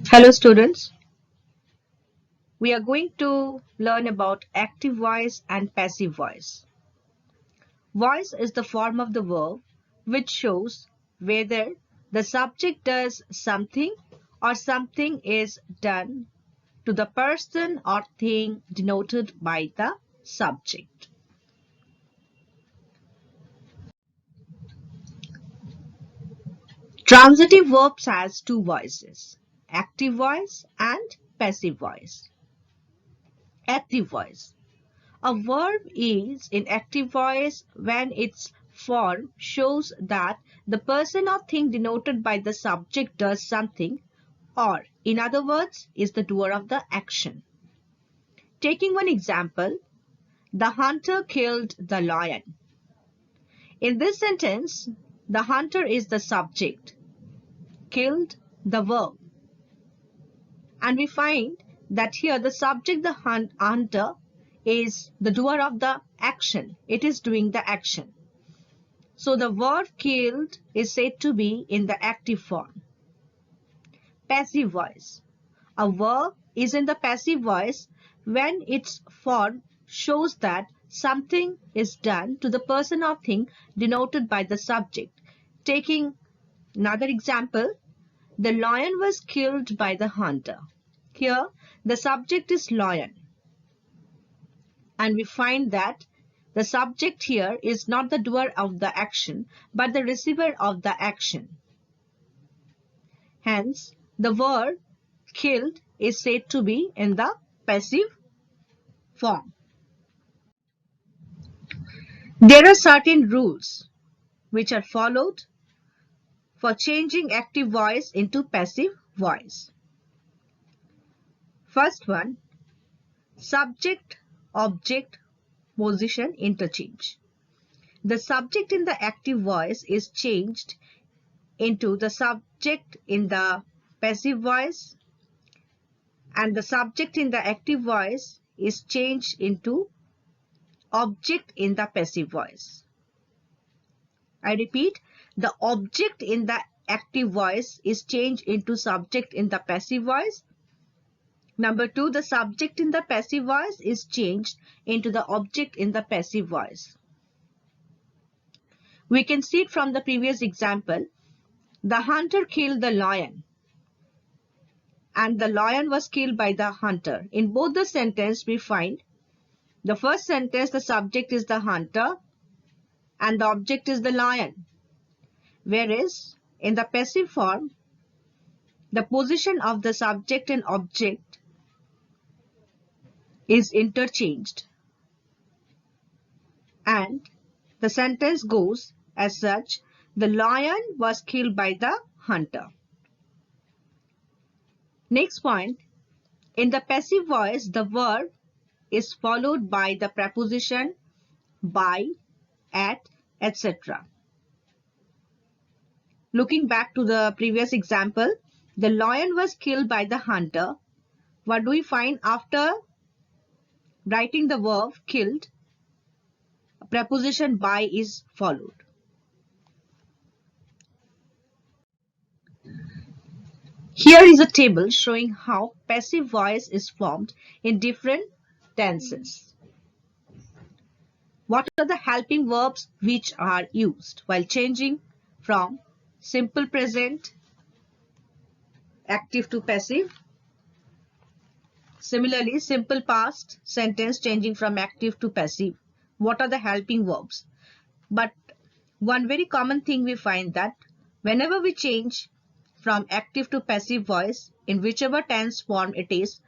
Hello students, we are going to learn about active voice and passive voice. Voice is the form of the verb which shows whether the subject does something or something is done to the person or thing denoted by the subject. Transitive verbs has two voices, active voice and passive voice. Active voice. A verb is in active voice when its form shows that the person or thing denoted by the subject does something, or, in other words, is the doer of the action. Taking one example, the hunter killed the lion. In this sentence, the hunter is the subject, killed the verb. And we find that here the subject, the hunter, is the doer of the action. It is doing the action. So the verb killed is said to be in the active form. Passive voice. A verb is in the passive voice when its form shows that something is done to the person or thing denoted by the subject. Taking another example, the lion was killed by the hunter. Here, the subject is lion. And we find that the subject here is not the doer of the action, but the receiver of the action. Hence, the verb killed is said to be in the passive form. There are certain rules which are followed for changing active voice into passive voice. First one, subject, object, position interchange. The subject in the active voice is changed into the subject in the passive voice, and the subject in the active voice is changed into object in the passive voice. I repeat, the object in the active voice is changed into subject in the passive voice. Number two, the subject in the passive voice is changed into the object in the passive voice. We can see it from the previous example. The hunter killed the lion, and the lion was killed by the hunter. In both the sentence, we find the first sentence, the subject is the hunter and the object is the lion. Whereas in the passive form, the position of the subject and object is interchanged. And the sentence goes as such, the lion was killed by the hunter. Next point, in the passive voice, the verb is followed by the preposition by, at, etc. Looking back to the previous example, the lion was killed by the hunter. What do we find after writing the verb killed? A preposition by is followed. Here is a table showing how passive voice is formed in different tenses. What are the helping verbs which are used while changing from simple present, active to passive? Similarly, simple past sentence changing from active to passive. What are the helping verbs? But one very common thing we find that whenever we change from active to passive voice, in whichever tense form it is,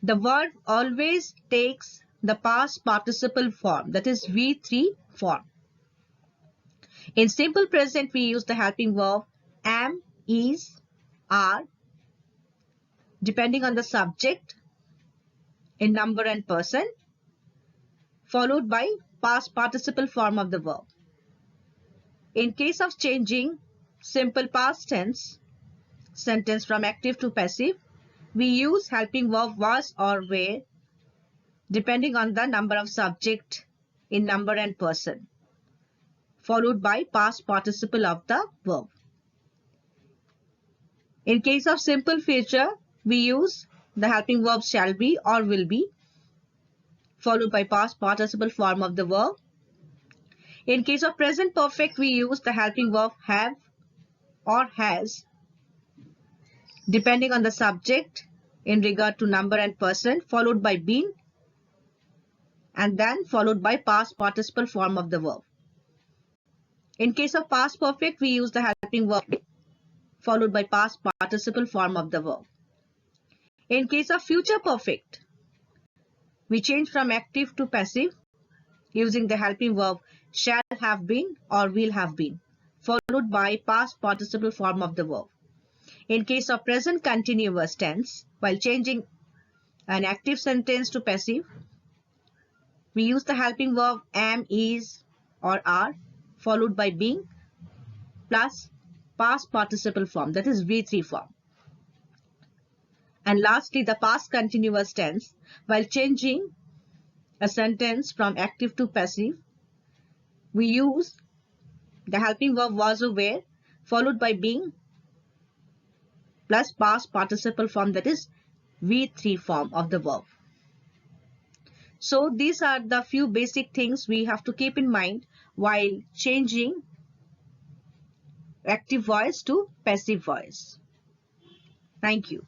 the verb always takes the past participle form, that is V3 form. In simple present, we use the helping verb am, is, are, depending on the subject in number and person, followed by past participle form of the verb. In case of changing simple past tense sentence from active to passive, we use helping verb was or were, depending on the number of subject in number and person, followed by past participle of the verb. In case of simple future, we use the helping verb shall be or will be, followed by past participle form of the verb. In case of present perfect, we use the helping verb have or has, depending on the subject in regard to number and person, followed by been, and then followed by past participle form of the verb. In case of past perfect, we use the helping verb followed by past participle form of the verb. In case of future perfect, we change from active to passive using the helping verb shall have been or will have been, followed by past participle form of the verb. In case of present continuous tense, while changing an active sentence to passive, we use the helping verb am, is, or are, followed by being, plus past participle form, that is V3 form. And lastly, the past continuous tense, while changing a sentence from active to passive, we use the helping verb was or were, followed by being, plus past participle form, that is V3 form of the verb. So these are the few basic things we have to keep in mind while changing active voice to passive voice. Thank you.